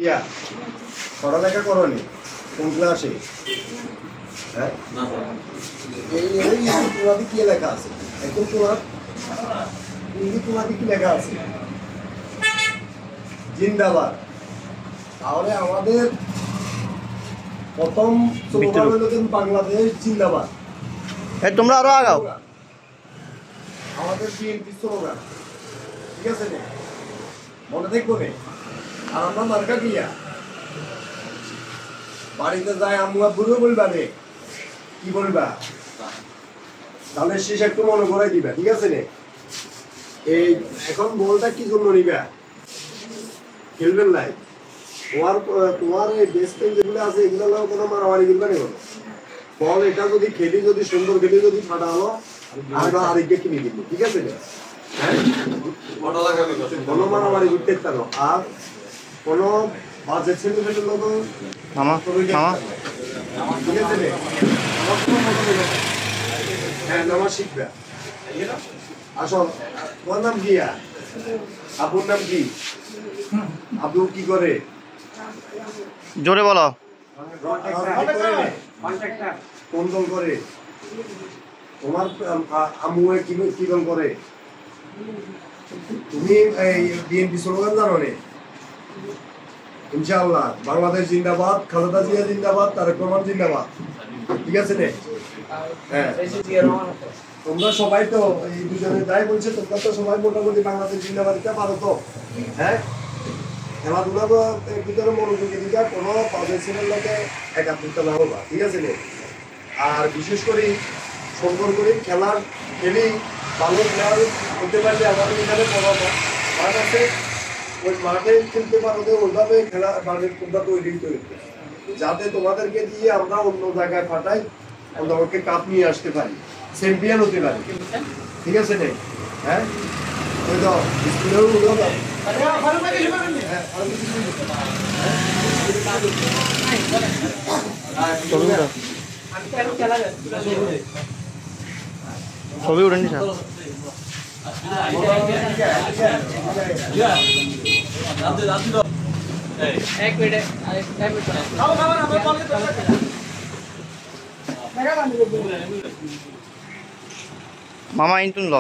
ইয়া পড়ালেখা করনি কোন ক্লাসে? হ্যাঁ তোমাদের কি লেখা আছে? এখন তোমাদের কি লেখা আছে? জিন্দাবাদ। তাহলে আমাদের প্রথম স্লোগান হলো বাংলাদেশ জিন্দাবাদ। তোমরা আরো আগাও। আমাদের বিএনপি স্লোগান, ঠিক আছে না? মনে থাকবো না। আর আমরা মার্কা দিয়া বাড়িতে যাই আম্মু আব্বুরও বলবা রে, কি বলবা? তাহলে শেষ একটু মনে করাই দিবা, ঠিক আছে রে? এই এখন বলটা কি জন্য নিবা? খেলবেন নাই? তোমার এই বেস্ট ফ্রেন্ড যেগুলো আছে এগুলো কোনো মারামারি করবে না। বল এটা যদি খেলি, যদি সুন্দর খেলি, যদি ফাটা হলো আমরা আরেককে কিনে দিব, ঠিক আছে রে? হ্যাঁ, কোনো মারামারি করতে পারো। আর কোনো বাজে ছেলে ফেলে লোক মামা মামা ঠিক আছে রে? হ্যাঁ, নামাজ শিখবে। আসল তোমার নাম কি? আব্বুর নাম কি? আব্বু কি করে? জোরে বলো। কোন দল করে? তোমার আম্মু কি দল করে? তুমি বিএনপি স্লোগান জানো নে? ইনশাআল্লাহ বাংলাদেশ জিন্দাবাদ, খালেদা জিয়া জিন্দাবাদ, তারেক রহমান জিন্দাবাদ, ঠিক আছে নে? হ্যাঁ, তোমরা সবাই তো এই দুজনে যাই বলছে, তোমরা তো সবাই মোটামুটি বাংলাদেশ জিন্দাবাদ দিতে পারো তো? হ্যাঁ, খেলাধুলা ভিতরে মনোযোগী দিকে কোনো পাবলিকের লোকে একাত্রিতা না হবা, ঠিক আছে নে? আর বিশেষ করে সুন্দর করে খেলি ভালো খেলার করতে পারলে আমাদের এখানে বড় মাঠ আছে, ওই মাঠে খেলতে পারলে ওইভাবে খেলা মাঠের তোমরা তৈরি যাতে তোমাদেরকে দিয়ে আমরা অন্য জায়গায় পাঠাই, আমাদেরকে কাপ নিয়ে আসতে পারি, চ্যাম্পিয়ন হতে পারি, ঠিক আছে নে? হ্যাঁ, ওই তো স্কুলেও উঠো দাও। ছবি উঠেনি স্যার। মামা ইন্টুন ল।